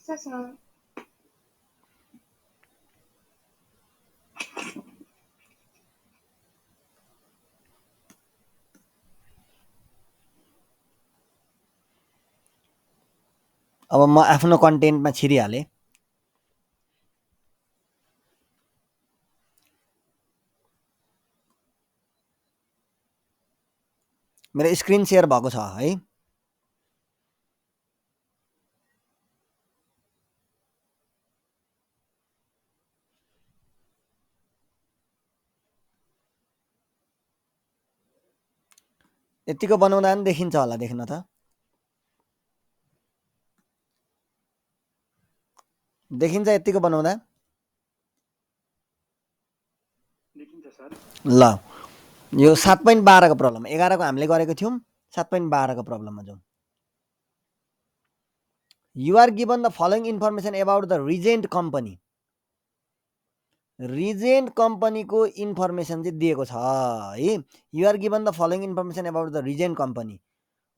Sir. अब म आफ्नो कन्टेन्टमा छिरिहालेँ। मेरो स्क्रिन सेयर भएको छ है। यतिको बनाउँदा पनि देखिन्छ होला, देख्न त देखिन्छ यतिको बनाउँदा? देखिन्छ सर। ल यो 7.12 को प्रब्लम, 11 को हामीले गरेको थियौँ, 7.12 को प्रब्लममा जाउँ। You are given the following information about the Regent company. Regent कम्पनीको इन्फर्मेसन चाहिँ दिएको छ है। You are given the following information about the Regent company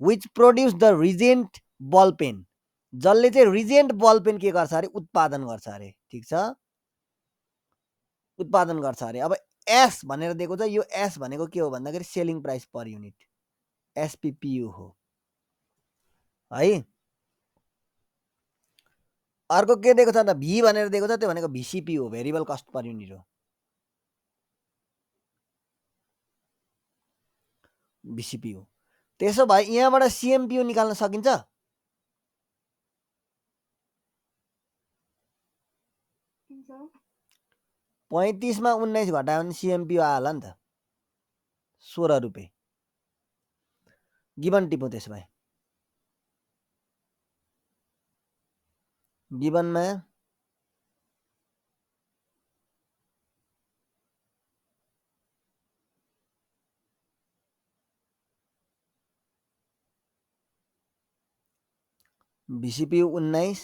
which produce the Regent ball pen. जसले चाहिँ रिजेन्ट बल पेन के गर्छ अरे, उत्पादन गर्छ अरे। ठिक छ, उत्पादन गर्छ अरे। अब एस भनेर दिएको छ, यो एस भनेको के हो भन्दाखेरि selling price per unit, SPPU हो है। अर्को के दिएको छ त, भी भनेर दिएको छ, त्यो भनेको भीसीपीयू हो, भेरिएबल कस्ट पर युनिट हो, भीसीपीयू। त्यसो भए यहाँबाट सीएमपीयू निकाल्न सकिन्छ? Sir. 35 मा 19 घटायो भने सीएमपीयू आयो होला नि त, 16 रुपियाँ। गिभन टिपौँ त्यसो भए। गिभनमा भीसीपीयू 19,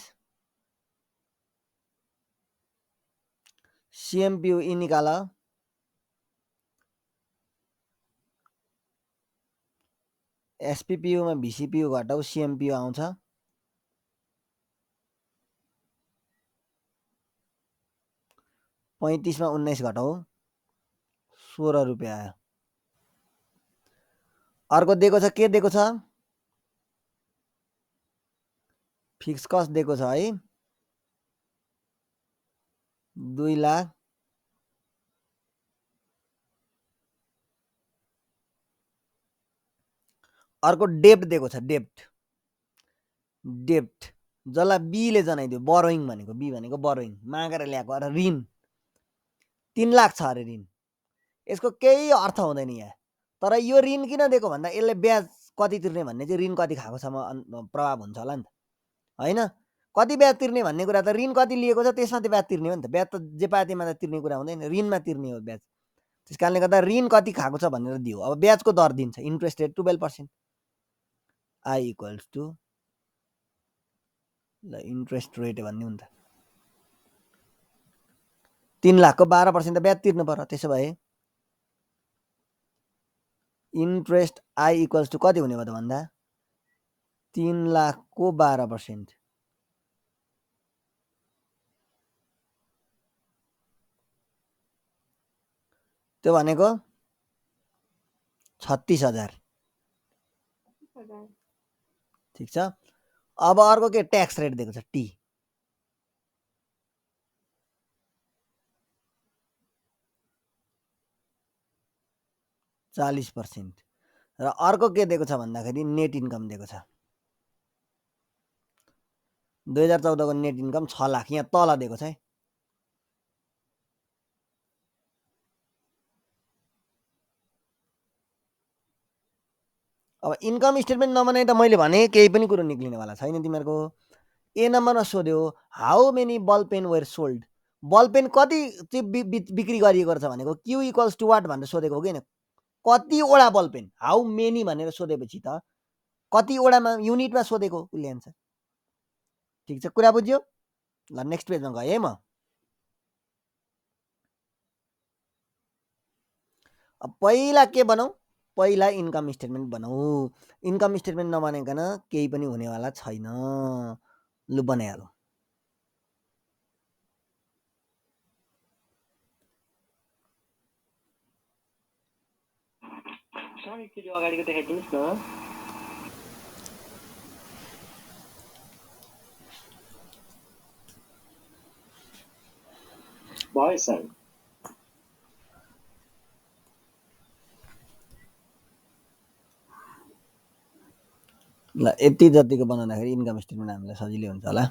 सीएमपीयू यी निकाल, एसपीपीयूमा भीसीपीयू घटाउ, सीएमपीयू आउँछ। पैँतिसमा 19 घटाउ, 16 रुपियाँ आयो। अर्को दिएको छ, के दिएको छ, फिक्स कस्ट दिएको छ है, 2 लाख। अर्को डेब्ट दिएको छ, डेब्ट जसलाई बीले जनाइदियो, बरोइङ भनेको, बी भनेको बरोइङ, मागेर ल्याएको अरे ऋण, 3 लाख छ अरे ऋण। यसको केही अर्थ हुँदैन यहाँ। तर यो ऋण किन दिएको भन्दा यसले ब्याज कति तिर्ने भन्ने चाहिँ ऋण कति खाएको छ प्रभाव हुन्छ होला नि त हैन। कति ब्याज तिर्ने भन्ने कुरा त ऋण कति लिएको छ त्यसमा त ब्याज तिर्ने हो नि त। ब्याज त जे पाए त्यहीमा त तिर्ने कुरा हुँदैन, ऋणमा तिर्ने हो ब्याज। त्यस कारणले गर्दा ऋण कति खाएको छ भनेर दियो। अब ब्याजको दर दिन्छ, interest rate 12%, I equals to, ल इन्ट्रेस्ट रेट भन्ने हुन्छ 3 लाखको 12% त ब्याज तिर्नु पर्यो। त्यसो भए इन्ट्रेस्ट आई इक्वल्स टु कति हुने भयो त भन्दा 3 लाखको 12%, त्यो भनेको 36,000। ठिक छ। अब अर्को के ट्याक्स रेट दिएको छ, टी, %40%। र अर्को के दिएको छ भन्दाखेरि नेट इन्कम दिएको छ, 2014 को नेट इन्कम 6 लाख, यहाँ तल दिएको छ है। अब इन्कम स्टेटमेन्ट नबनाइ त मैले भने केही पनि कुरो निक्लिनेवाला छैन तिमीहरूको। ए नम्बरमा सोध्यो how many ball pen were sold, ball pen कति चाहिँ बिक्री गरिएको रहेछ भनेको क्यु इक्वल्स टु वाट भनेर सोधेको हो कि कतिवटा बल पेन, हाउ मेनी भनेर सोधेपछि त कतिवटामा युनिटमा सोधेको उसले एन्सर। ठिक छ, कुरा बुझ्यो? ल नेक्स्ट पेजमा गएँ है म। अब पहिला के बनाऊ, पहिला इन्कम स्टेटमेन्ट बनाऊ। इन्कम स्टेटमेन्ट नबनाइकन केही पनि हुनेवाला छैन। लु बनाइहालौँ। सर एकचोटि अगाडिको देखाइदिनुहोस् न। भयो सर। ल यति जतिको बनाउँदाखेरि इन्कम स्टेटमेन्ट हामीलाई सजिलै हुन्छ होला।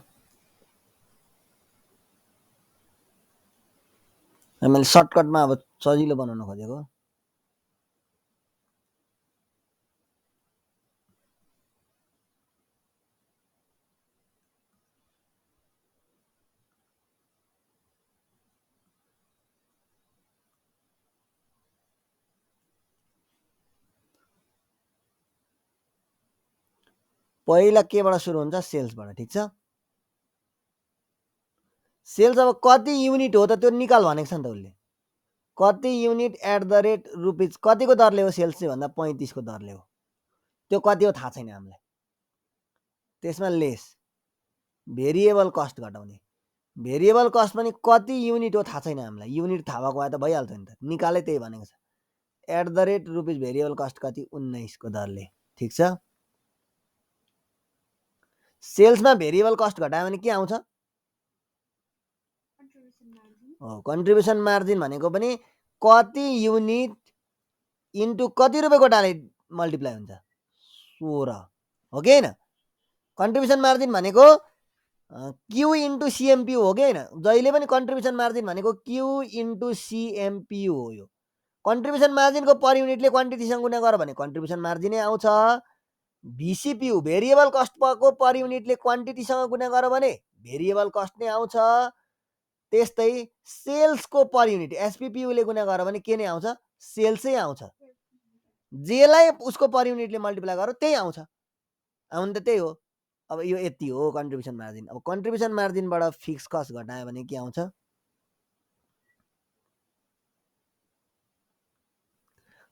हामीले सर्टकटमा अब सजिलो बनाउन खोजेको। पहिला केबाट सुरु हुन्छ? सेल्सबाट। ठिक छ। सेल्स अब कति युनिट हो त त्यो निकाल भनेको छ नि त उसले। कति युनिट @ कतिको दरले हो सेल्स चाहिँ भन्दा 35 को दरले हो। त्यो कति हो थाहा छैन हामीलाई। त्यसमा लेस भेरिएबल कस्ट घटाउने। भेरिएबल कस्ट पनि कति युनिट हो थाहा छैन हामीलाई। युनिट थाहा भएको भए त भइहाल्छ नि त। निकालै त्यही भनेको छ। @ भेरिएबल कस्ट कति? 19 को दरले। ठिक छ। सेल्समा भेरिएबल कस्ट घटायो भने के आउँछ? कन्ट्रिब्युसन मार्जिन भनेको पनि कति युनिट इन्टु कति रुपियाँको डाले मल्टिप्लाई हुन्छ? 16 हो कि होइन? कन्ट्रिब्युसन मार्जिन भनेको क्यु इन्टु सिएमपियु हो कि होइन? जहिले पनि कन्ट्रिब्युसन मार्जिन भनेको क्यु इन्टु सिएमपियु हो। यो कन्ट्रिब्युसन मार्जिनको पर युनिटले क्वान्टिटीसँग गुणा गर भने कन्ट्रिब्युसन मार्जिनै आउँछ। भिसिपियु भेरिएबल कस्टको पर युनिटले क्वान्टिटीसँग गुणा गर भने भेरिएबल कस्ट नै आउँछ। त्यस्तै सेल्सको पर युनिट एसपिपियुले गुणा गर भने के नै आउँछ? सेल्सै आउँछ। जेलाई उसको पर युनिटले मल्टिप्लाई गर त्यही आउँछ। आउनु त त्यही हो। अब यो यति हो कन्ट्रिब्युसन मार्जिन। अब कन्ट्रिब्युसन मार्जिनबाट फिक्स कस्ट घटायो भने के आउँछ?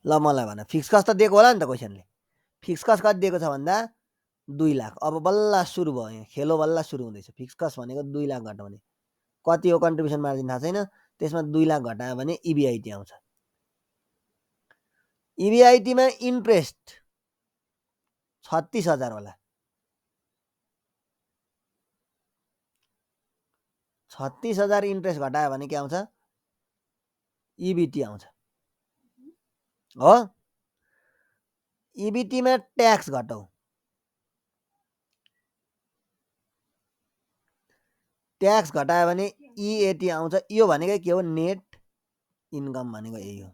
ल मलाई भन, फिक्स कस्ट त दिएको होला नि त क्वेसनले। फिक्स कस्ट कति दिएको छ भन्दा 2 लाख। अब बल्ल सुरु भयो, यहाँ खेलो बल्ल सुरु हुँदैछ। फिक्स कस्ट भनेको 2 लाख घटाउने। कति हो कन्ट्रिब्युसन मार्जिन थाहा छैन। त्यसमा 2 लाख घटायो भने इबिआइटी आउँछ। इबिआइटीमा इन्ट्रेस्ट 36,000 होला। 36,000 इन्ट्रेस्ट घटायो भने के आउँछ? इबिटी आउँछ हो। इबिटीमा ट्याक्स घटाउ। ट्याक्स घटायो भने इएटी आउँछ। यो भनेकै के हो? नेट इन्कम भनेको यही हो।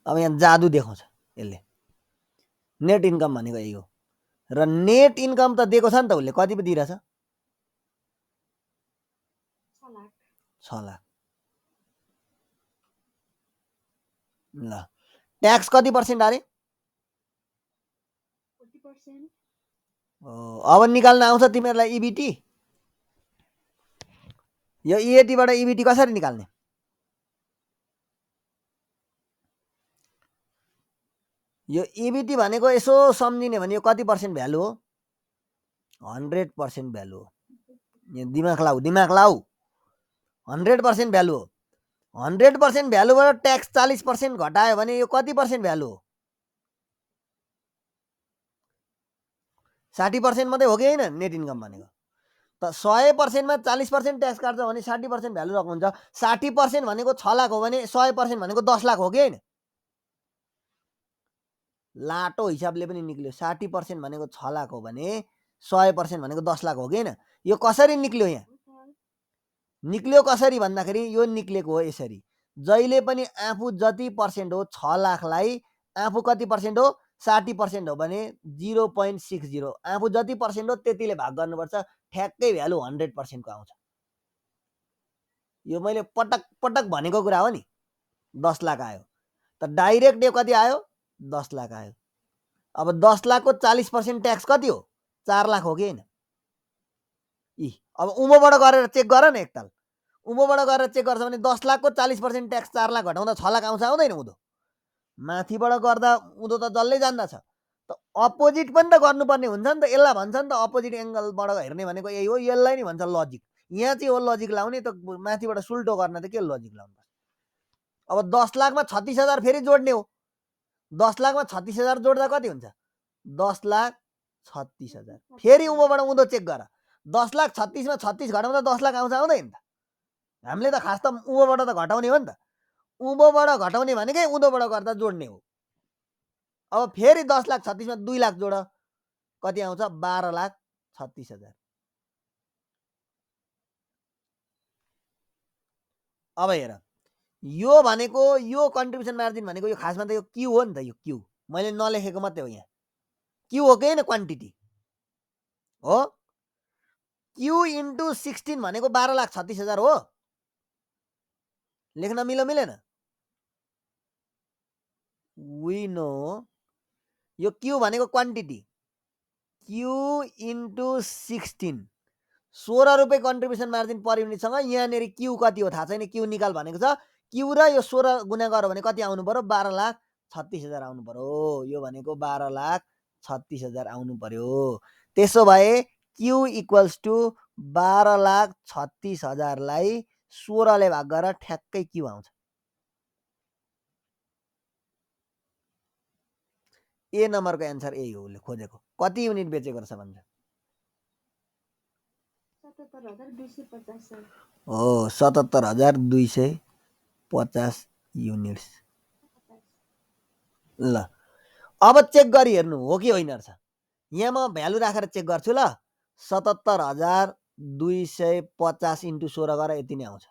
अब यहाँ जादु देखाउँछ यसले। नेट इन्कम भनेको यही हो। र नेट इन्कम त दिएको छ नि त उसले। कति पो दिइरहेछ? 6 लाख। ल ट्याक्स कति पर्सेन्ट अरे? 40%। अब निकाल्न आउँछ तिमीहरूलाई इबिटी? यो इएटीबाट इबिटी कसरी निकाल्ने? यो इबिटी भनेको यसो सम्झिने भने यो कति पर्सेन्ट भ्यालु हो? 100% भ्यालु हो। यहाँ दिमाग लाऊ, दिमाग लाऊ। 100% भ्यालु हो। 100% भ्यालुबाट ट्याक्स 40% घटायो भने यो कति पर्सेन्ट भ्यालु हो? 60% मात्रै हो कि होइन नेट इन्कम भनेको? त 100% मा 40% ट्याक्स काट्छ भने 60% भ्यालु रकम हुन्छ। 60% भनेको 6 लाख हो भने 100% भनेको 10 लाख हो कि होइन? लाटो हिसाबले पनि निक्ल्यो। 60% भनेको 6 लाख हो भने 100% भनेको 10 लाख हो कि होइन? यो कसरी निक्ल्यो? यहाँ निक्ल्यो कसरी भन्दाखेरि यो निक्लेको हो यसरी। जहिले पनि आफू जति पर्सेन्ट हो 6 लाखलाई आफू कति पर्सेन्ट हो? 60% हो भने 0.60। आफू जति पर्सेन्ट हो त्यतिले भाग गर्नुपर्छ। ठ्याक्कै भ्यालु 100% को आउँछ। यो मैले पटक पटक भनेको कुरा हो नि। 10 लाख आयो त डाइरेक्ट यो कति आयो? 10 लाख आयो। अब 10 लाखको 40% ट्याक्स कति हो? 4 लाख हो कि होइन? अब उमोबाट गरेर चेक गर न एकताल। उमोबाट गरेर चेक गर्छ भने 10 लाखको 40% ट्याक्स 4 लाख घटाउँदा 6 लाख आउँछ आउँदैन उँधो? माथिबाट गर्दा उँधो त जल्लै जान्दछ। त अपोजिट पनि त गर्नुपर्ने हुन्छ नि त। यसलाई भन्छ नि त अपोजिट एङ्गलबाट हेर्ने भनेको यही हो। यसलाई नि भन्छ लजिक। यहाँ चाहिँ हो लजिक लाउने। त माथिबाट सुल्टो गर्न त के लजिक लाउनु? अब 10 लाखमा 36,000 फेरि जोड्ने हो। 10 लाखमा 36,000 जोड्दा कति हुन्छ 10,36,000 फेरि उँभोबाट उँधो चेक गर 10,36,000 मा 36 घटाउँदा 10 लाख आउँछ आउँदैन त हामीले त खास त उँभोबाट त घटाउने हो नि त उँभोबाट घटाउने भनेकै उँधोबाट गर्दा जोड्ने हो अब फेरि 10,36,000 मा 2 लाख जोड कति आउँछ 12,36,000 अब हेर यो भनेको यो कन्ट्रिब्युसन मार्जिन भनेको यो खासमा त यो क्यू हो नि त यो क्यू मैले नलेखेको मात्रै हो यहाँ क्यू हो कि क्वान्टिटी हो क्यू इन्टु 16 भनेको 12,36,000 हो लेख्न मिलेन वी नो यो क्यू भनेको क्वान्टिटी क्यू इन्टु 16 16 रुपियाँ कन्ट्रिब्युसन मार्जिन पर युनिटसँग यहाँनिर क्यू कति हो थाहा छैन क्यू निकाल भनेको छ क्यू र यो 16 गुणा गर्यो भने कति आउनु पर्यो 12,36,000 आउनु पर्यो यो भनेको 12,36,000 आउनु पर्यो त्यसो भए क्यू इक्वल्स टु 12,36,000 लाई 16 ले भाग गरेर ठ्याक्कै क्यू आउँछ ए नम्बरको एन्सर यही हो उसले खोजेको कति युनिट बेचेको रहेछ भन्छ 77,250 हो 77,250 युनिट्स ल अब चेक गरी हेर्नु हो कि होइन रहेछ यहाँ म भ्यालु राखेर चेक गर्छु ल 77,250 इन्टु 16 गरेर यति नै आउँछ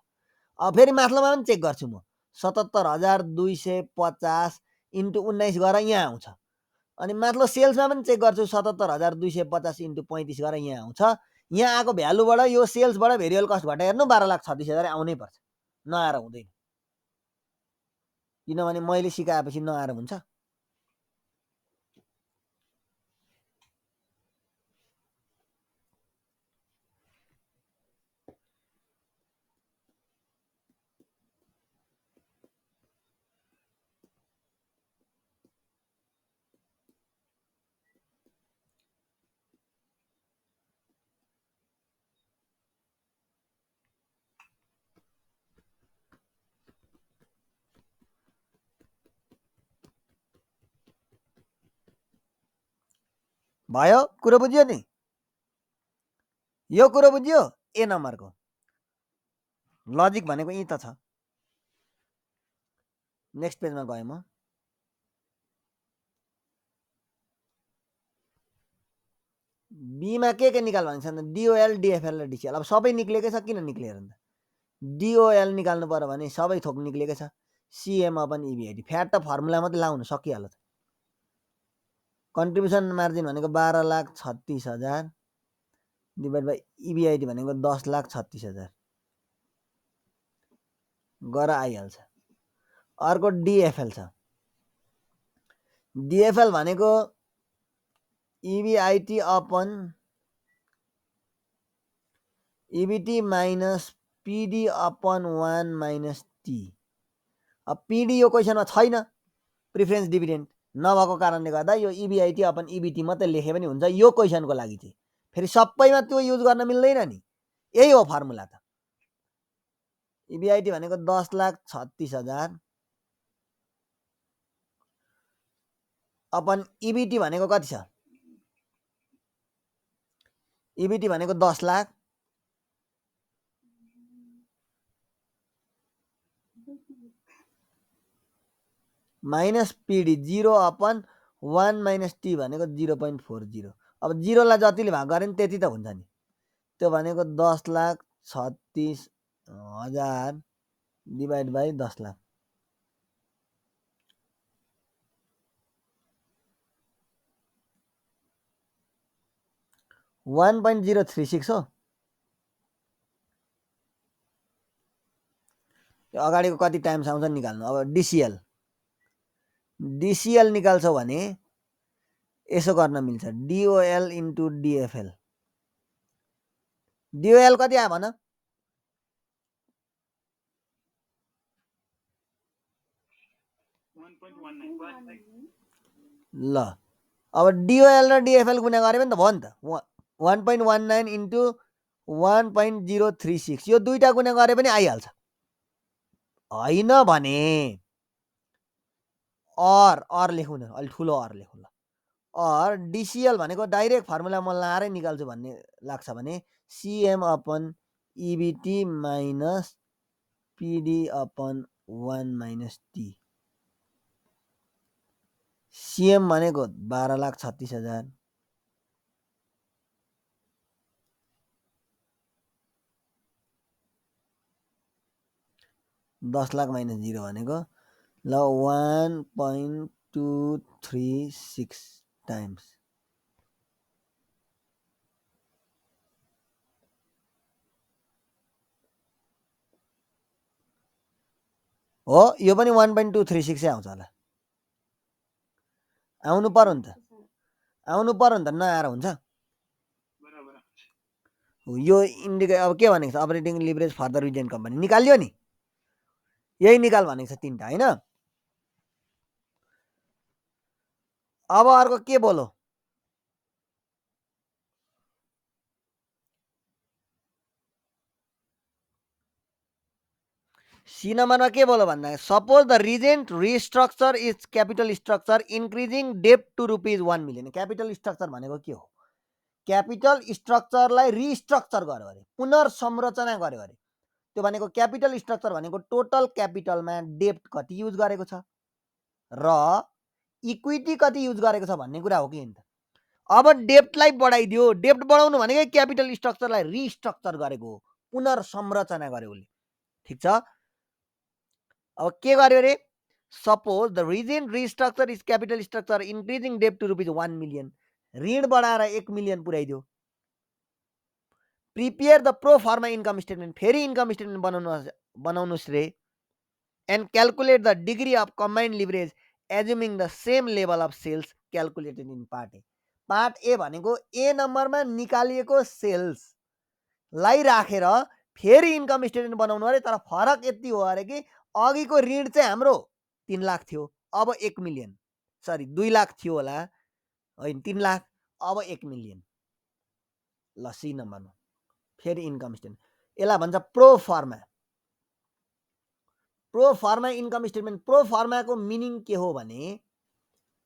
अब फेरि माथिल्लोमा पनि चेक गर्छु म 77,250 इन्टु 19 गरेर यहाँ आउँछ अनि माथिल्लो सेल्समा पनि चेक गर्छु 77,250 इन्टु 35 गरेर यहाँ आउँछ यहाँ आएको भ्यालुबाट यो सेल्सबाट भेरिएबल कस्ट घटाइ हेर्नु 12,36,000 आउनै पर्छ नआएर हुँदैन किनभने मैले सिकाएपछि नआएर हुन्छ भयो कुरो बुझ्यो नि यो कुरो बुझ्यो ए नम्बरको लजिक भनेको यी त छ नेक्स्ट पेजमा गएँ म बीमा के निकाल भन्छ डिओएल डिएफएल र डिसिएल अब सबै निक्लेकै छ किन निक्लेर त डिओएल निकाल्नु पर्यो भने सबै थोक निक्लेकै छ सिएम अपन इबिआइटी फ्याट त फर्मुला मात्रै लाउनु सकिहाल्छ कन्ट्रिब्युसन मार्जिन भनेको 12,36,000 डिभाइड बाई इबिआइटी भनेको 10,36,000 गर आइहाल्छ अर्को डिएफएल छ डिएफएल भनेको इबिआइटी अपन इबिटी माइनस पिडी अपन 1 माइनस टी अब पिडी यो क्वेसनमा छैन प्रिफरेन्स डिभिडेन्ड नभएको कारणले गर्दा यो इबिआइटी अपन इबिटी मात्रै लेखे पनि हुन्छ यो क्वेसनको लागि चाहिँ फेरि सबैमा त्यो युज गर्न मिल्दैन नि यही हो फर्मुला त इबिआइटी भनेको 10,36,000 अपन इबिटी भनेको कति छ इबिटी भनेको 10 लाख माइनस पिडी 0 अपन 1 माइनस टी भनेको 0.40 अब 0 लाई जतिले भाग गरे नि त्यति त हुन्छ नि त्यो भनेको 10,36,000 डिभाइड बाई 10 लाख $1.036 हो यो अगाडिको कति टाइम्स आउँछ निकाल्नु अब डिसिएल निकाल्छौ भने यसो गर्न मिल्छ डिओएल इन्टु डिएफएल डिओएल कति आयो भन ल अब डिओएल र डिएफएल गुणा गरे पनि त भयो नि त 1.19 इन्टु 1.036 यो दुईटा गुणा गरे पनि आइहाल्छ होइन भने अर लेखौँ न, अलि ठुलो अर लेखौँ ल। अर डिसिएल भनेको डाइरेक्ट फर्मुला म लाएरै निकाल्छु भन्ने लाग्छ भने सिएम अपन इबिटी माइनस पिडी अपन 1 माइनस टी। सिएम भनेको 12,36,000, दस लाख माइनस 0 भनेको ल 1.236 टाइम्स हो। यो पनि 1.236 आउँछ होला। आउनु पर्यो नि त, आउनु पर्यो नि त, नआएर हुन्छ। यो इन्डिकेट अब के भनेको छ, operating leverage for the retain company निकाल्यो नि, यही निकाल भनेको छ तीनटा हैन। अब अर्को के बोलो, सी नम्बरमा के बोलो भन्दा suppose the Regent restructure is capital structure increasing डेप्ट टु ₹1 मिलियन। क्यापिटल स्ट्रक्चर भनेको के हो, क्यापिटल स्ट्रक्चरलाई रिस्ट्रक्चर गर्यो अरे, पुनर्संरचना गर्यो अरे, त्यो भनेको क्यापिटल स्ट्रक्चर भनेको टोटल क्यापिटलमा डेप्ट कति युज गरेको छ र इक्विटी कति युज गरेको छ भन्ने कुरा हो कि नि त। अब डेप्टलाई बढाइदियो, डेप्ट बढाउनु भनेकै क्यापिटल स्ट्रक्चरलाई रिस्ट्रक्चर गरेको, पुनर्संरचना गर्यो उसले, ठिक छ। अब के गर्यो अरे, suppose the Regent restructure is capital structure increasing डेप्ट टु ₹1 मिलियन, ऋण बढाएर 1 मिलियन पुर्याइदियो। Prepare the pro forma income statement, फेरि इन्कम स्टेटमेन्ट बनाउनुस् रे, and calculate the degree of combined leverage assuming the same level of sales calculated in part A. Part A भनेको A नम्बरमा निकालिएको सेल्सलाई राखेर फेरि इन्कम स्टेटमेन्ट बनाउनु अरे, तर फरक यति हो अरे कि अघिको ऋण चाहिँ हाम्रो 3 लाख थियो, अब 1 मिलियन, सरी 2 लाख थियो होला, होइन 3 लाख, अब 1 मिलियन। ल सी नम्बरमा फेरि इन्कम स्टेटमेन्ट, यसलाई भन्छ pro forma. Pro forma income statement, pro फर्माको मिनिङ के हो भने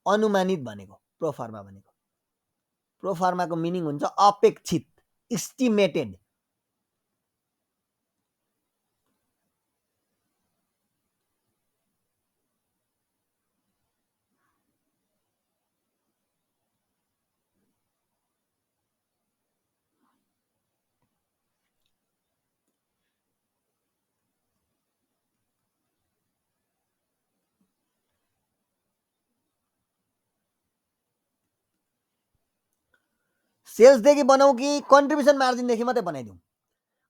अनुमानित भनेको, प्रो फर्मा भनेको, प्रो फर्माको मिनिङ हुन्छ अपेक्षित, इस्टिमेटेड। सेल्सदेखि बनाऊ कि कन्ट्रिब्युसन मार्जिनदेखि मात्रै बनाइदिउँ?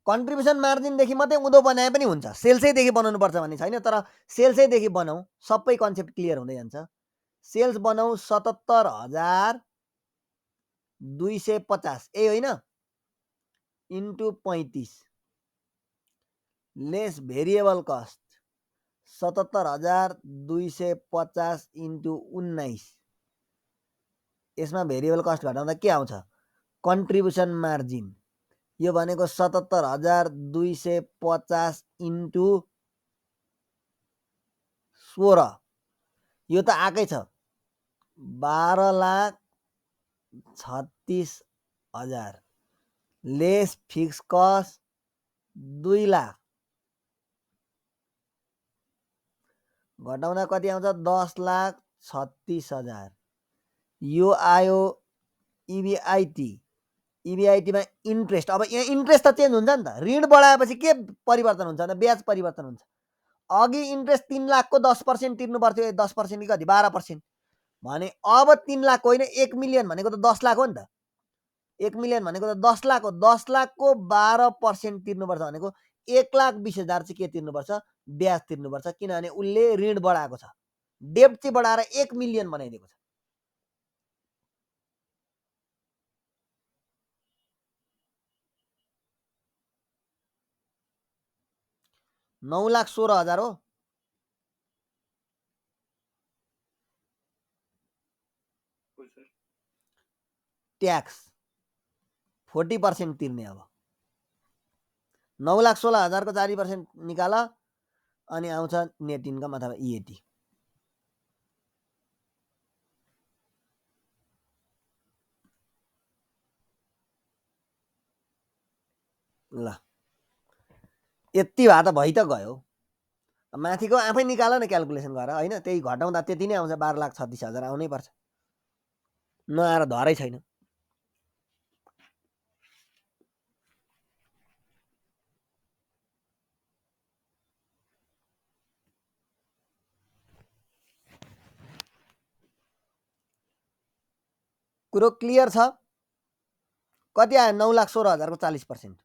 कन्ट्रिब्युसन मार्जिनदेखि मात्रै उँधो बनाए पनि हुन्छ, सेल्सैदेखि बनाउनु पर्छ भन्ने छैन, तर सेल्सैदेखि बनाऊ, सबै कन्सेप्ट क्लियर हुँदै जान्छ। सेल्स बनाऊ 77,250 ए होइन, into 35 lace variable cost 77,250 into 19, यसमा भेरिएबल कस्ट घटाउँदा के आउँछ, कन्ट्रिब्युसन मार्जिन। यो भनेको 77,250 इन्टु 16, यो त आएकै छ 12,36,000 लेस फिक्स कस्ट 2 लाख, घटाउँदा कति आउँछ 10,36,000। यो आयो इबिआइटी, इबिआइटीमा इन्ट्रेस्ट। अब यहाँ इन्ट्रेस्ट त चेन्ज हुन्छ नि त, ऋण बढाएपछि के परिवर्तन हुन्छ भने ब्याज परिवर्तन हुन्छ। अघि इन्ट्रेस्ट 3 लाखको 10% तिर्नु पर्थ्यो, 10% कि कति 12% भने अब 3 लाख होइन 1 मिलियन भनेको त 10 लाख हो नि त, 1 मिलियन भनेको त 10 लाख हो, 10 लाखको 12% तिर्नुपर्छ भनेको 1,20,000 चाहिँ के तिर्नुपर्छ, ब्याज तिर्नुपर्छ, किनभने उसले ऋण बढाएको छ, डेब्ट चाहिँ बढाएर 1 मिलियन बनाइदिएको छ। $9,16,000 हो। ट्याक्स 40% तिर्ने, अब 9,16,000 को 4% निकाल अनि आउँछ नेट इन्कम अथवा इएटी। ल यति भए त भइ त गयो माथिको आफै निकाल न क्यालकुलेसन गर होइन त्यही घटाउँदा त्यति नै आउँछ 12,36,000 आउनै पर्छ नआएर धरै छैन कुरो क्लियर छ कति आयो 9,16,000 को 40%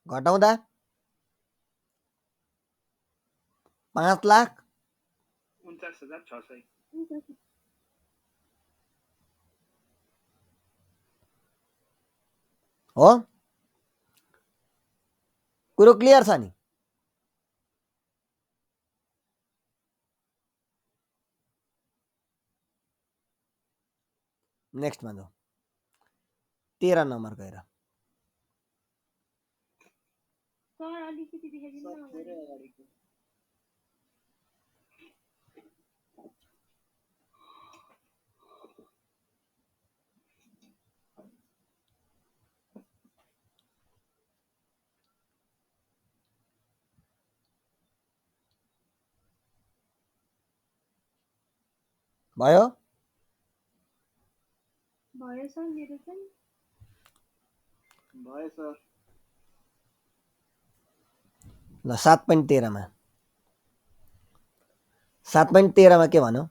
घटाउँदा 49,600 हो कुरो क्लियर छ नि नेक्स्टमा जाउँ 13 नम्बरको हेर सर अलिकति देखाइदिनु न अगाडि। भयो भयो सर मेरो चाहिँ भयो सर ल 7.13 मा 7.13 मा के भन्यो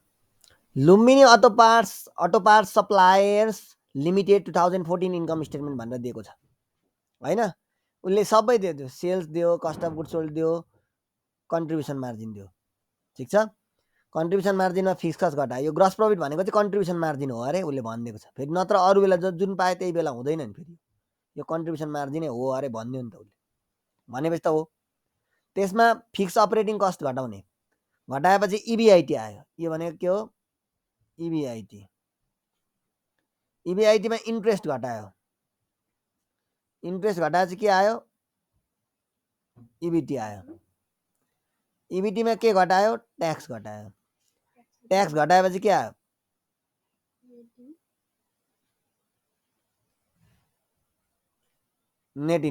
Lumbini auto parts suppliers limited 2014 income statement भनेर दिएको छ हैन उसले सबै दियो सेल्स दियो कस्ट अफ गुड्स सोल्ड दियो कन्ट्रिब्युसन मार्जिन दियो ठीक छ कन्ट्रिब्युसन मार्जिनमा फिक्स कस्ट घटायो यो ग्रस प्रफिट भनेको चाहिँ कन्ट्रिब्युसन मार्जिन हो अरे उसले भनिदिएको छ फेरि नत्र अरू बेला जुन पाए त्यही बेला हुँदैन नि फेरि यो कन्ट्रिब्युसन मार्जिनै हो अरे भनिदियो नि त उसले भनेपछि त हो त्यसमा फिक्स अपरेटिङ कस्ट घटाउने घटाएपछि इबिआइटी आयो यो भनेको के हो इबिआइटी इबिआइटीमा इन्ट्रेस्ट घटायो इन्ट्रेस्ट घटाएपछि के आयो इबिटी आयो इबिटीमा के घटायो ट्याक्स घटायो ट्याक्स घटाएपछि के आयो नेट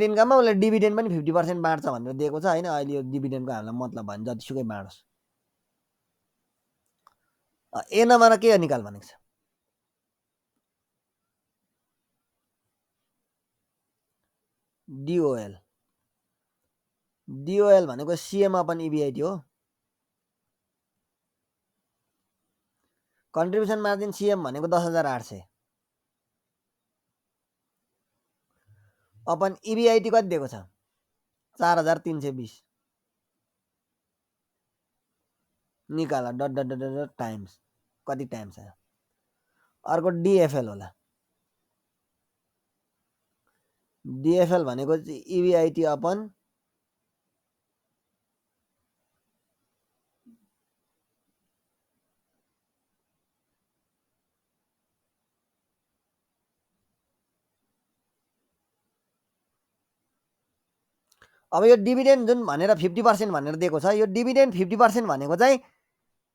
इन्कममा उसले डिभिडेन्ड पनि 50% बाँड्छ भनेर दिएको छ होइन अहिले यो डिभिडेन्डको हामीलाई मतलब भयो जतिसुकै बाँडोस् ए नम्बर के निकाल भनेको छ डिओएल डिओएल भनेको सिएम अपन इबिआइटी हो कन्ट्रिब्युसन मार्जिन सिएम भनेको 10,800 अपन इबिआइटी कति दिएको छ 4,320 निकाल dot dot dot dot times कति टाइम्स आयो अर्को डिएफएल होला डिएफएल भनेको चाहिँ इबिआइटी अपन अब यो डिभिडेन्ड जुन भनेर 50% भनेर दिएको छ यो डिभिडेन्ड 50% भनेको चाहिँ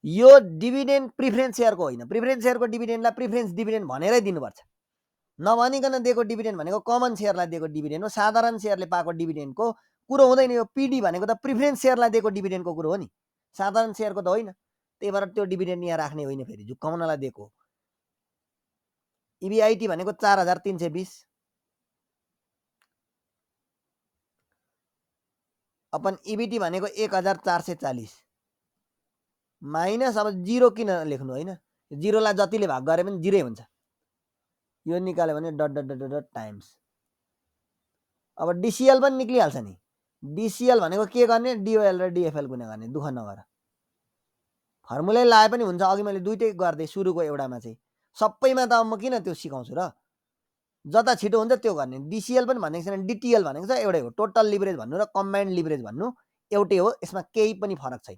यो डिभिडेन्ड प्रिफरेन्स सेयरको होइन प्रिफरेन्स सेयरको डिभिडेन्डलाई प्रिफरेन्स डिभिडेन्ड भनेरै दिनुपर्छ नभनिकन दिएको डिभिडेन्ड भनेको कमन सेयरलाई दिएको डिभिडेन्ड हो साधारण सेयरले पाएको डिभिडेन्डको कुरो हुँदैन यो पिडी भनेको त प्रिफरेन्स सेयरलाई दिएको डिभिडेन्डको कुरो हो नि साधारण सेयरको त होइन त्यही भएर त्यो डिभिडेन्ड यहाँ राख्ने होइन फेरि झुक्काउनलाई दिएको इबिआइटी भनेको 4,320 अपन इबिटी भनेको 1,440 माइनस अब जिरो किन लेख्नु होइन जिरोलाई जतिले भाग गरे पनि जिरै हुन्छ यो निकाल्यो भने dot dot dot dot times अब डिसिएल पनि निक्लिहाल्छ नि डिसिएल भनेको के गर्ने डिओएल र डिएफएल गुणा गर्ने दुःख नगर फर्मुलै लाए पनि हुन्छ अघि मैले दुईटै गर्दै सुरुको एउटामा चाहिँ सबैमा त म किन त्यो सिकाउँछु र जता छिटो हुन्छ त्यो गर्ने डिसिएल पनि भनेको छैन डिटिएल भनेको छ एउटै हो टोटल लिभरेज भन्नु र कम्बाइन्ड लिभरेज भन्नु एउटै हो यसमा केही पनि फरक छैन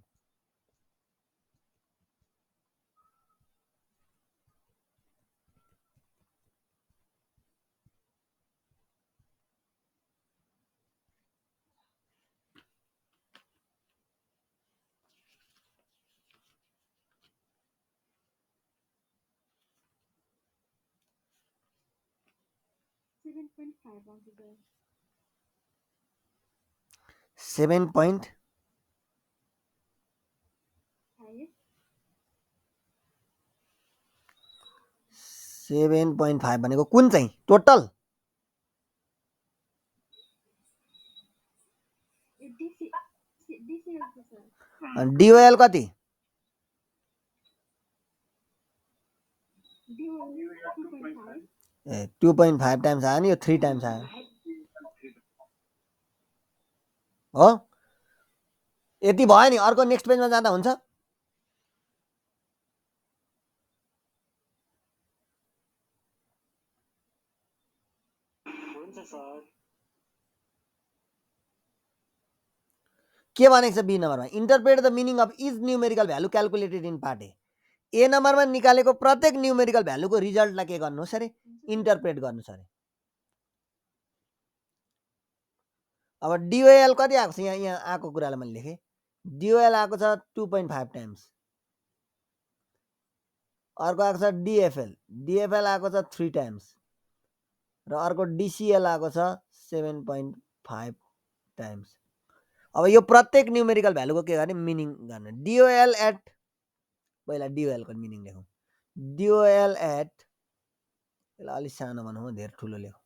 7.5 आउँछ सर 7.5 7.5 भनेको कुन चाहिँ टोटल डिसी आउँछ सर डिओएल कति ए 2.5 टाइम्स आयो नि यो 3 टाइम्स आयो हो यति भयो नि अर्को नेक्स्ट पेजमा जाँदा हुन्छ हुन्छ सर के भनेको छ बी नम्बरमा interpret the meaning of is numerical value calculated in part ए नम्बरमा निकालेको प्रत्येक न्युमेरिकल भ्यालुको रिजल्टलाई के गर्नुहोस् अरे इन्टरप्रेट गर्नुहोस् अरे अब डिओएल कति आएको छ यहाँ आएको कुरालाई मैले लेखेँ डिओएल आएको छ 2.5 टाइम्स अर्को आएको छ डिएफएल आएको छ 3 टाइम्स र अर्को डिसिएल आएको छ 7.5 टाइम्स अब यो प्रत्येक न्युमेरिकल भ्यालुको के गर्ने मिनिङ गर्ने डिओएल एट पहिला डिओएल को मिनिङ लेखौँ डिओएल एट यसलाई अलिक सानो बनाउँ धेरै ठुलो लेखौँ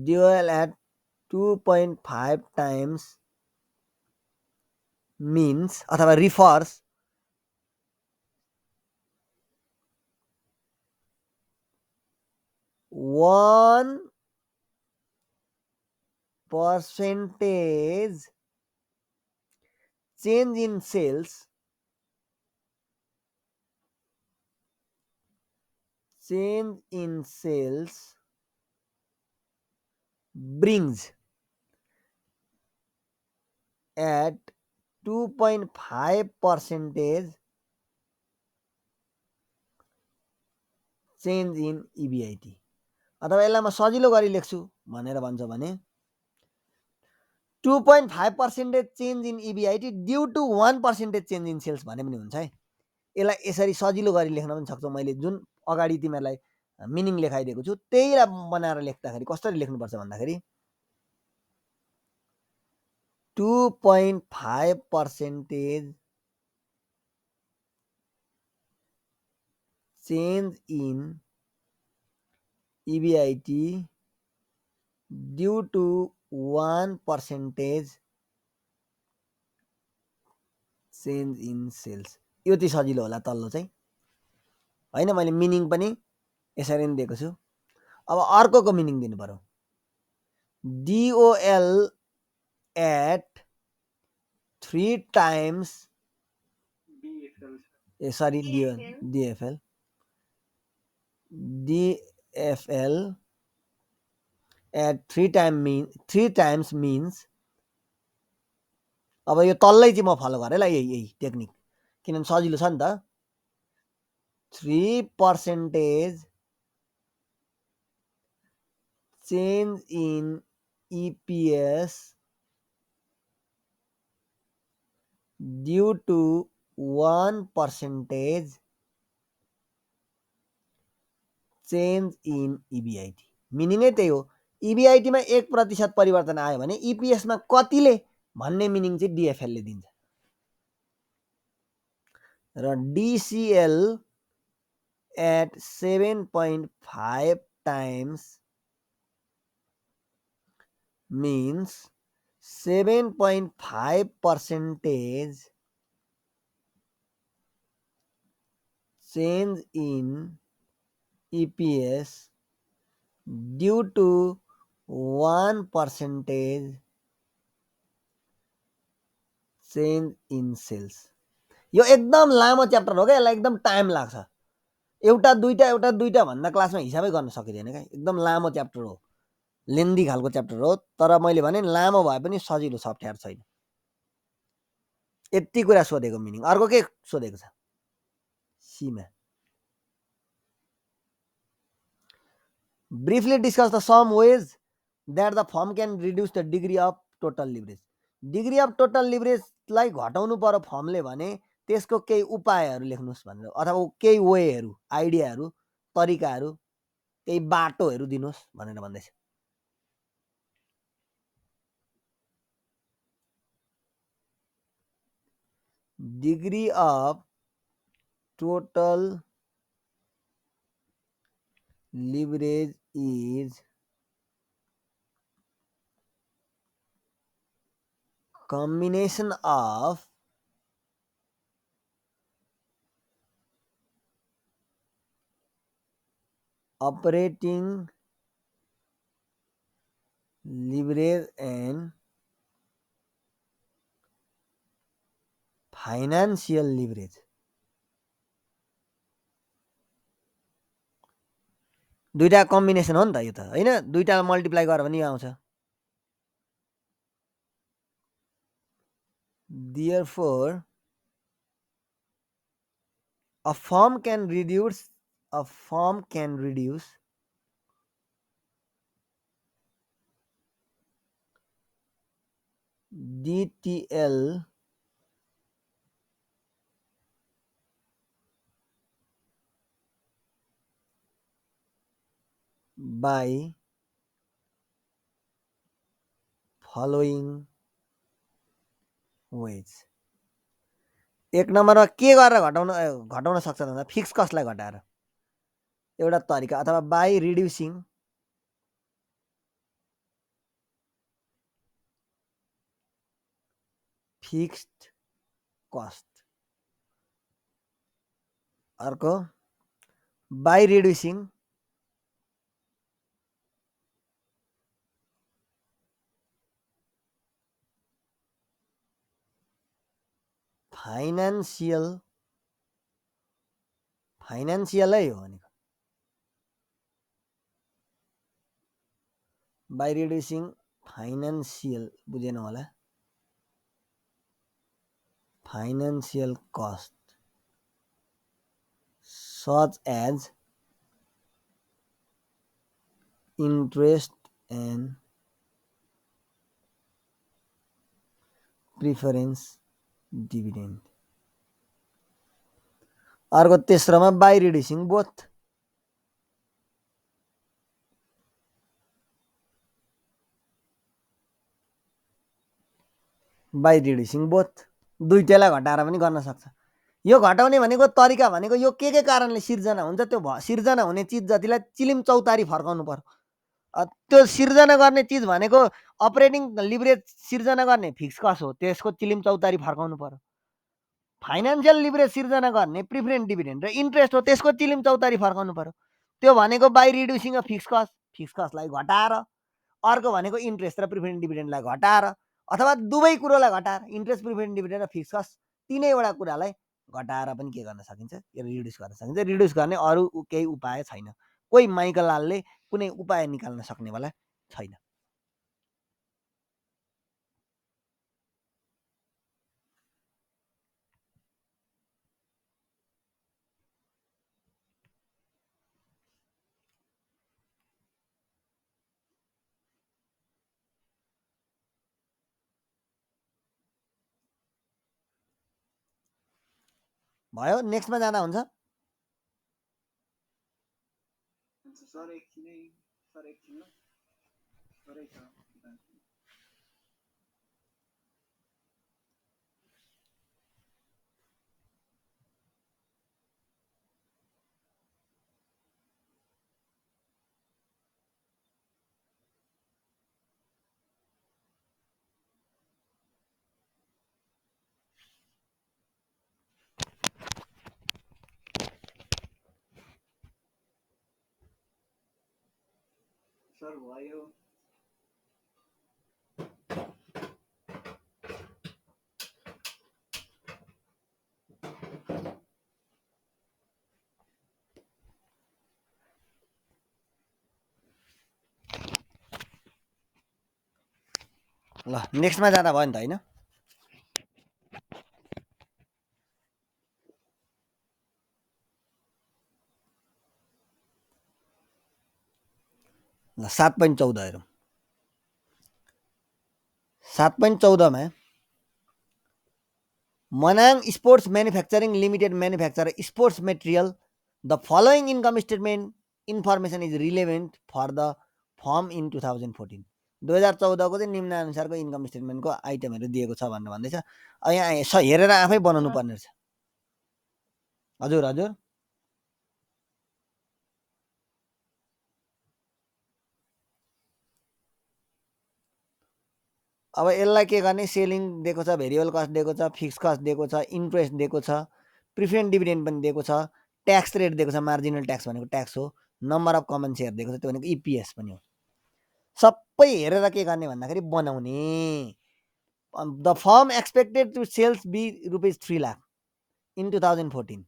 डिओएल एट 2.5 टाइम्स मिन्स अथवा refers one percentage change in sales brings at 2.5 percentage change in EBIT अथवा यसलाई म सजिलो गरी लेख्छु भनेर भन्छ भने 2.5% change in EBIT due to 1% change in sales भने पनि हुन्छ है यसलाई यसरी सजिलो गरी लेख्न पनि सक्छौ मैले जुन अगाडि तिमीहरूलाई मिनिङ लेखाइदिएको छु त्यहीलाई बनाएर लेख्दाखेरि कसरी लेख्नुपर्छ भन्दाखेरि 2.5% change in EBIT due to 1% change in sales यो चाहिँ सजिलो होला तल्लो चाहिँ हैन मैले मिनिङ पनि यसरी नै दिएको छु अब अर्कोको मिनिङ दिनु पर्यो DOL at 3 times DFL at 3 times means अब यो तल्लै चाहिँ म फलो गरेँ ल यही टेक्निक किनभने सजिलो छ नि त 3% change in EPS due to 1% change in EBIT मिनिङै त्यही हो EBIT मा 1% परिवर्तन आयो भने EPS मा कतिले भन्ने मिनिङ चाहिँ DFL ले दिन्छ र DCL at 7.5 times means 7.5% change in EPS due to 1% change in sales यो एकदम लामो च्याप्टर हो क्या यसलाई एकदम टाइम लाग्छ एउटा दुईटा भन्दा क्लासमा हिसाबै गर्न सकिदैन क्या एकदम लामो च्याप्टर हो लेन्दी खालको च्याप्टर हो तर मैले भने लामो भए पनि सजिलो छ अप्ठ्यारो छैन यति कुरा सोधेको मिनिङ अर्को के सोधेको छ सीमा briefly discuss the some ways that the firm can reduce the degree of total leverage degree of total leverage लाई घटाउनु पर्यो फर्मले भने त्यसको केही उपायहरू लेख्नुस् भनेर अथवा केही वेहरू आइडियाहरू तरिकाहरू केही बाटोहरू दिनुहोस् भनेर भन्दैछ। Degree of total leverage is combination of operating leverage and financial leverage। दुईटा कम्बिनेसन हो नि त यो त हैन, दुईटा मल्टिप्लाई गर भने यो आउँछ। Therefore a firm can reduce DTL by following ways। एक नम्बरमा के गरेर घटाउन सक्छ भन्दा फिक्स कस्टलाई घटाएर एउटा तरिका, अथवा बाई रिड्युसिङ फिक्स्ड कस्ट, अर्को बाई रिड्युसिङ फाइनान्सियलै हो भनेको, बाई रिड्युसिङ फाइनान्सियल बुझेन होला, financial cost such as interest and preference dividend। अर्को तेस्रोमा by reducing both, by reducing both दुईटैलाई घटाएर पनि गर्न सक्छ। यो घटाउने भनेको तरिका भनेको यो के कारणले सिर्जना हुन्छ त्यो सिर्जना हुने चिज जतिलाई चिलिम चौतारी फर्काउनु पर्यो। त्यो सिर्जना गर्ने चिज भनेको अपरेटिङ लिभरेज सिर्जना गर्ने फिक्स कस्ट हो, त्यसको चिलिम चौतारी फर्काउनु पर्यो। फाइनान्सियल लिभरेज सिर्जना गर्ने प्रिफरेन्स डिभिडेन्ड र इन्ट्रेस्ट हो, त्यसको चिलिम चौतारी फर्काउनु पर्यो। त्यो भनेको बाई रिड्युसिङ अफ फिक्स कस्टलाई घटाएर, अर्को भनेको इन्ट्रेस्ट र प्रिफरेन्स डिभिडेन्डलाई घटाएर, अथवा दुवै कुरोलाई घटाएर, इन्ट्रेस्ट प्रिफरेन्स डिभिडेन्ड र फिक्स कस्ट तीनैवटा कुरालाई घटाएर पनि के गर्न सकिन्छ, यो रिड्युस गर्न सकिन्छ। रिड्युस गर्ने अरू केही उपाय छैन, कोही माइकलालले कुनै उपाय निकाल्न सक्नेवाला छैन। भयो, नेक्स्टमा जाँदा हुन्छ। सर भयो। ल नेक्स्टमा जाँदा भयो नि त हैन। ल 7.14 हेरौँ। 7.14 मा Manang sports manufacturing limited manufacture sports material. The following income statement information is relevant for the firm in 2014। 2014 को चाहिँ निम्नानुसारको इन्कम स्टेटमेन्टको आइटमहरू दिएको छ भनेर भन्दैछ। अब यहाँ हेरेर आफै बनाउनु पर्ने रहेछ। हजुर हजुर अब यसलाई के गर्ने, सेलिङ दिएको छ, भेरिएबल कस्ट दिएको छ, फिक्स कस्ट दिएको छ, इन्ट्रेस्ट दिएको छ, प्रिफरेन्ट डिभिडेन्ड पनि दिएको छ, ट्याक्स रेट दिएको छ, मार्जिनल ट्याक्स भनेको ट्याक्स हो, नम्बर अफ कमन सेयर दिएको छ, त्यो भनेको इपिएस पनि हो। सबै हेरेर के गर्ने भन्दाखेरि बनाउने। The firm expected to sales be ₹3 lakh in 2014।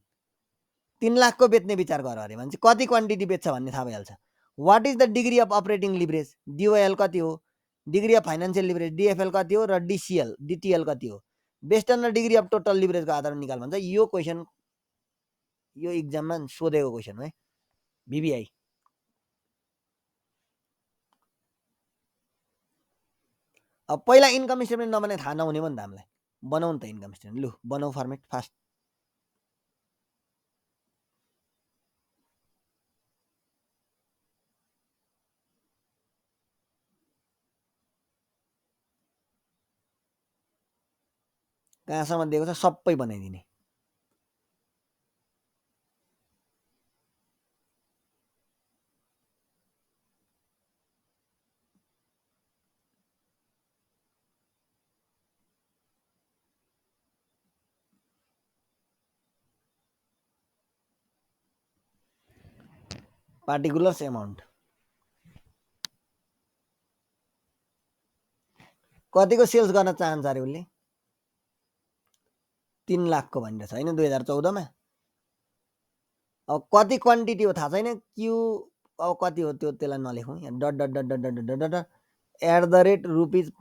3 लाखको बेच्ने विचार गर अरे भने चाहिँ कति क्वान्टिटी बेच्छ भन्ने थाहा भइहाल्छ। What is the degree of operating leverage, DOL कति हो, degree of financial leverage DFL कति हो, र डिटिएल कति हो, based on the degree of total लिभरेजको आधारमा निकाल भन्छ। यो क्वेसन यो इक्जाममा सोधेको क्वेसन हो है, भिबिआई। अब पहिला इन्कम स्टेटमेन्ट नबनाए थाहा नहुने भयो नि त हामीलाई। बनाउनु त इन्कम स्टेटमेन्ट, लु बनाऊ फर्मेट फास्ट। कहाँसम्म दिएको छ सबै बनाइदिने। पार्टिकुलर्स एमाउन्ट कतिको सेल्स गर्न चाहन्छ अरे उसले, 3 लाखको भनिरहेछ होइन 2014 मा। अब कति क्वान्टिटी हो थाहा छैन, क्यु अब कति हो त्यो त्यसलाई नलेखौँ, यहाँ dot dot dot dot dot dot dot at the rate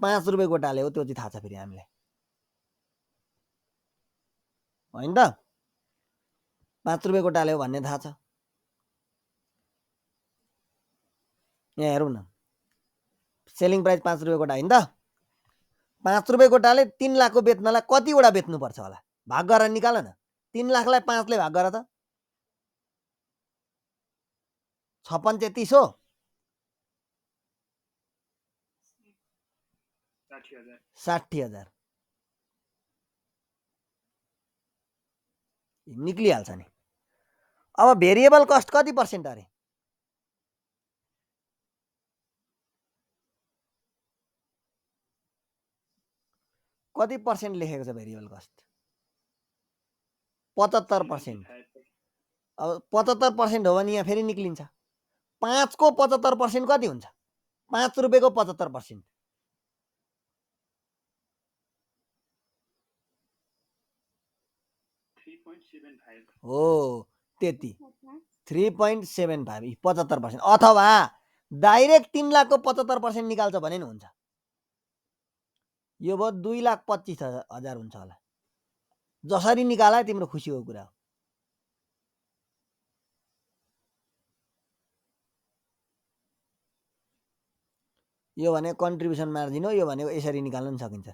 ₹5 गोटाले हो, त्यो चाहिँ थाहा छ फेरि हामीलाई होइन त। ₹5 गोटाले हो भन्ने थाहा छ। यहाँ हेरौँ न, सेलिङ प्राइस ₹5 गोटा होइन त। ₹5 गोटाले 3 लाखको बेच्नलाई कतिवटा बेच्नुपर्छ होला, भाग गरेर निकाल न। 3 लाखलाई 5 ले भाग गर त, 56 हो, 60,000 निक्लिहाल्छ नि। अब भेरिएबल कस्ट कति पर्सेन्ट अरे, कति पर्सेन्ट लेखेको छ भेरिएबल कस्ट, 75%। अब 75% हो भने यहाँ फेरि निक्लिन्छ। 5 को 75% कति हुन्छ, ₹5 को 75% हो, त्यति 3.75 75%। अथवा डाइरेक्ट 3 लाखको 75% निकाल्छ भने नि हुन्छ। यो भयो 2,25,000 हुन्छ होला। जसरी निकाला तिम्रो खुसीको कुरा हो। यो भने कन्ट्रिब्युसन मार्जिन हो, यो भनेको यसरी निकाल्न सकिन्छ।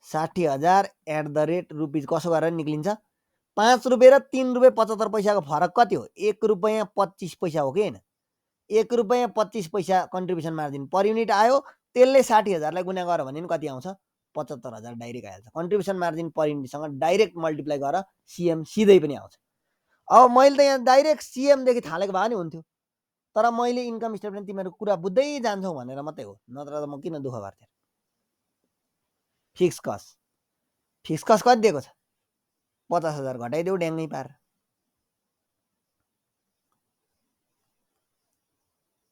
60,000 एट द रेट रुपिज कसो गरेर निक्लिन्छ, ₹5 र ₹3.75 को फरक कति हो, ₹1.25 हो कि होइन। ₹1.25 कन्ट्रिब्युसन मार्जिन पर युनिट आयो, त्यसले 60,000लाई गुणा गर भने नि कति आउँछ, 75,000 डाइरेक्ट आइहाल्छ। कन्ट्रिब्युसन मार्जिन पर युनिटसँग डाइरेक्ट मल्टिप्लाई गर सिएम सिधै पनि आउँछ। अब मैले त यहाँ डाइरेक्ट सिएमदेखि थालेको भए नि हुन्थ्यो, तर मैले इन्कम स्टेटमेन्ट तिमीहरू कुरा बुझ्दै जान्छौ भनेर मात्रै हो, नत्र त म किन दुःख गर्थेँ। फिक्स कस्ट कति दिएको छ, 50,000 घटाइदेऊ ड्याङ्गै पार।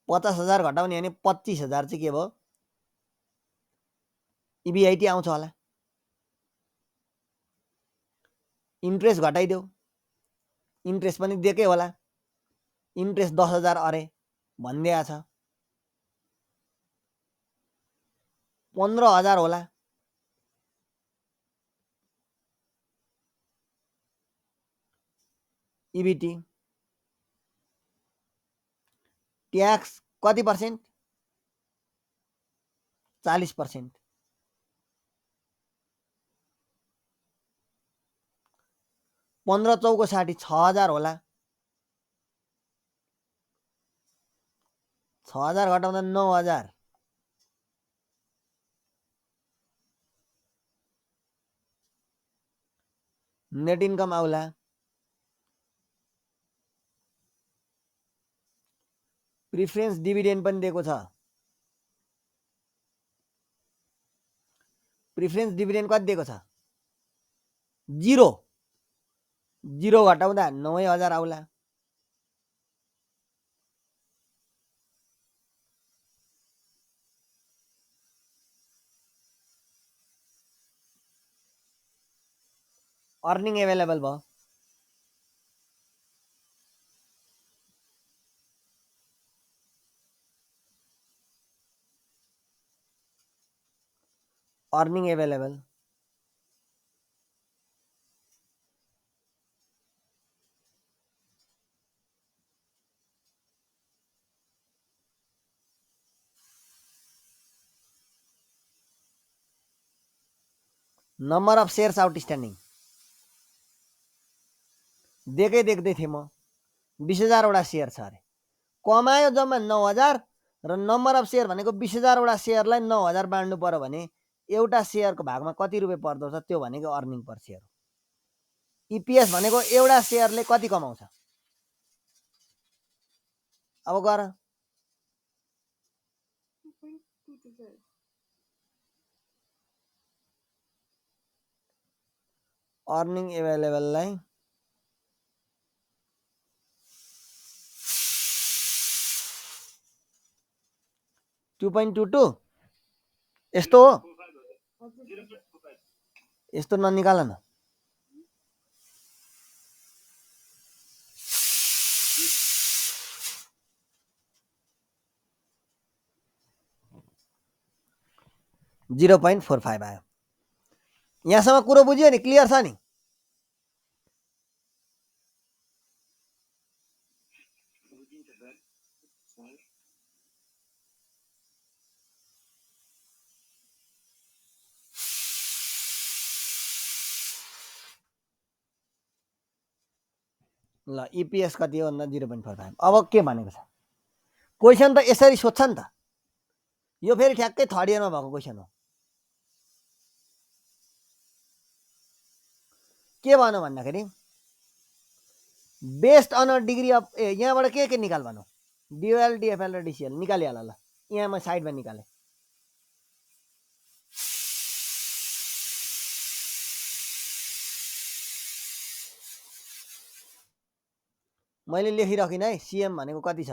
50,000 घटाउने भने 25,000 चाहिँ के भयो, इबिआइटी आउँछ होला। इन्ट्रेस्ट घटाइदेऊ, इन्ट्रेस्ट पनि दिएकै होला, इन्ट्रेस्ट 10,000 अरे भनिदिएको छ, 15,000 होला। इबिटी ट्याक्स कति पर्सेन्ट, 40%। 15 चौको 60 6,000 होला। 6,000 घटाउँदा 9,000 नेट इन्कम आउला। प्रिफरेन्स डिभिडेन्ड पनि दिएको छ। प्रिफरेन्स डिभिडेन्ड कति दिएको छ? 0 घटाउँदा 9,000 आउला। अर्निङ एभाइलेबल भयो। Earning available. Number of shares outstanding देख्दै थिएँ म। 20,000 वटा सेयर छ अरे। कमायो जम्मा 9,000 र नम्बर अफ सेयर भनेको 20,000 वटा सेयरलाई 9,000 बाँड्नु पर्यो भने एउटा सेयरको भागमा कति रुपियाँ पर्दो छ त्यो भनेको अर्निङ पर सेयर। इपिएस भनेको एउटा सेयरले कति कमाउँछ? अब गर। 2.22 सर। अर्निङ एभाइलेबललाई 2.22 यस्तो हो। यस्तो ननिकाल न। .45 आयो। यहाँसम्म कुरो बुझ्यो नि? क्लियर छ नि? ल इपिएस कति हो भन्दा 0.45। अब के भनेको छ? क्वेसन त यसरी सोध्छ नि त। यो फेरि ठ्याक्कै थर्ड इयरमा भएको क्वेसन हो। के भन्नु भन्दाखेरि based on a degree of यहाँबाट के निकाल भन्नु? डिओएल डिएफएल र डिसिएल निकालिहाल ल। यहाँ म साइडमा निकालेँ। मैले लेखिराखिन है। सिएम भनेको कति छ?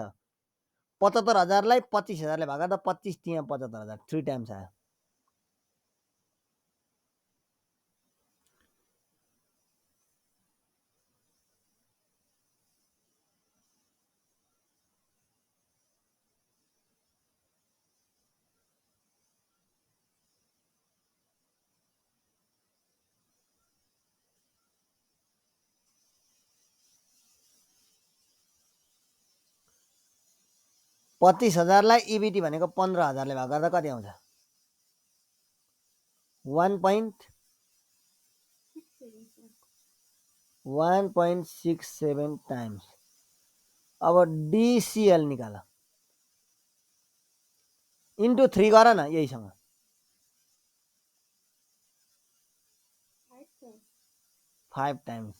75,000लाई 25,000ले भाग गर्दा 25 त्यहाँ 75,000 3 टाइम्स आयो। $25,000लाई इबिटी भनेको 15,000ले भाग गर्दा कति आउँछ? 1.67 टाइम्स। अब डिसिएल निकाल। इन्टु 3 गर न यहीसँग। 5 टाइम्स।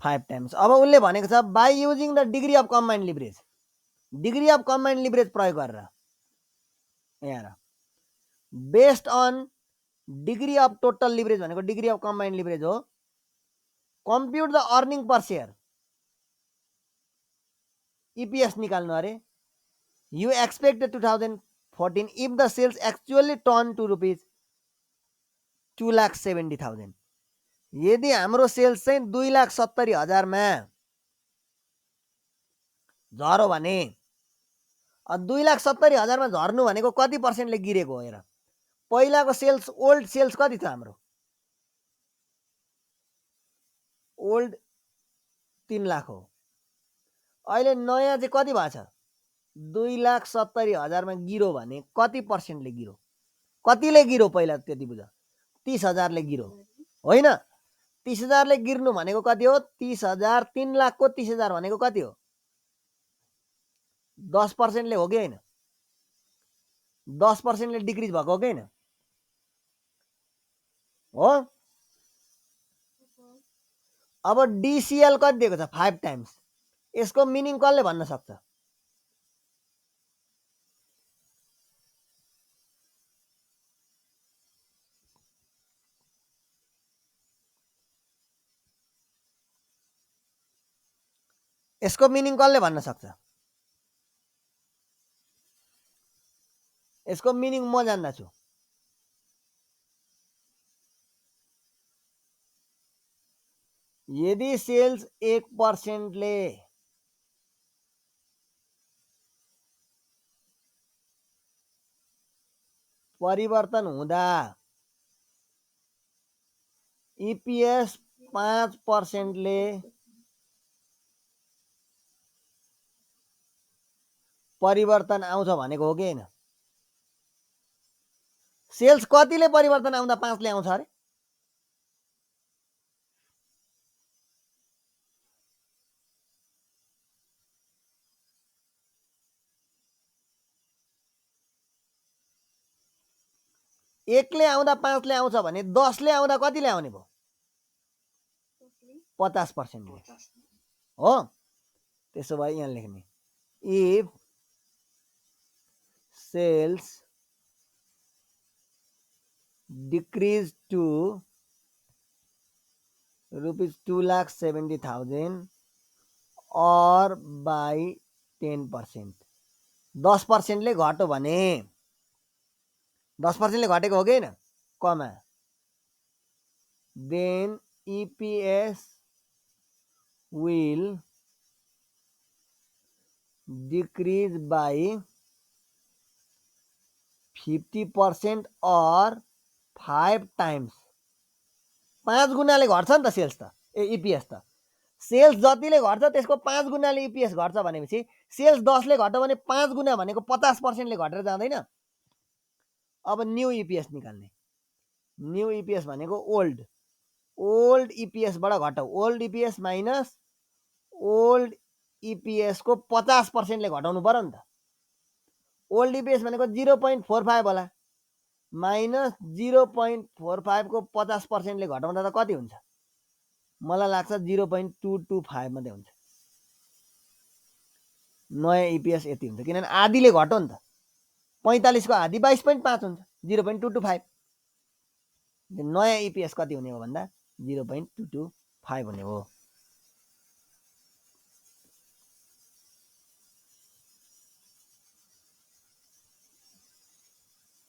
5 टाइम्स। अब उसले भनेको छ by using the degree of combined leverage. Degree of combined leverage प्रयोग गरेर यहाँ based on degree of total leverage भनेको डिग्री अफ कम्बाइन्ड लिभरेज हो। Compute the earning per share. EPS निकाल्नु अरे। You expect 2014 if the sales actually turn to ₹2,70,000। यदि हाम्रो sales चाहिँ 2,70,000 मा झर्यो भने 2,70,000 मा झर्नु भनेको कति पर्सेन्टले गिरेको हो हेर। पहिलाको सेल्स ओल्ड सेल्स कति छ हाम्रो? ओल्ड 3 लाख हो। अहिले नयाँ चाहिँ कति भएको छ? 2,70,000 मा गिरो भने कति पर्सेन्टले गिरो? कतिले गिरो पहिला त्यति बुझ। 30,000ले गिरो होइन? 30,000 ले गिर्नु भनेको कति हो? 30,000 3 लाखको 30,000 भनेको कति हो? 10% ले हो कि हैन? 10% ले डिक्रिज भएको हो कि हैन? हो? अब DCL कति दिएको छ? 5 टाइम्स। यसको मिनिङ कसले भन्न सक्छ? यसको मिनिङ कसले भन्न सक्छ? यसको मिनिङ म जान्दछु। यदि सेल्स 1% ले परिवर्तन हुँदा EPS 5% ले परिवर्तन आउँछ भनेको हो कि हैन? सेल्स कतिले परिवर्तन आउँदा 5 ले आउँछ अरे? एकले आउँदा 5 ले आउँछ भने 10 ले आउँदा कतिले आउने भयो? 50% ले हो। त्यसो भए यहाँ लेख्ने if sales decrease to rupees 2,70,000 और बाई 10%, 10% ले घट्यो भने 10% ले घटेको हो कि हैन? कमा then EPS will decrease by 50% or 5 times। 5 गुणाले घट्छ नि त सेल्स त, EPS त। सेल्स जतिले घट्छ त्यसको 5 गुणाले EPS घट्छ भनेपछि सेल्स 10 ले घट्यो भने 5 गुणा भनेको 50% ले घटेर जाँदैन? अब न्यू EPS निकाल्ने। न्यू EPS भनेको ओल्ड EPS बाट घटाउ। Old EPS minus old EPS को 50% ले घटाउनु पर्यो नि त। ओल्ड EPS भनेको 0.45 होला, माइनस 0.45 को 50% ले घटाउँदा त कति हुन्छ? मलाई लाग्छ 0.225 मात्रै हुन्छ। नयाँ EPS यति हुन्छ, किनभने आधीले घट्यो नि त। 45 को आधी 22.5 हुन्छ, 0.225। नयाँ EPS कति हुने हो भन्दा 0.225 हुने हो।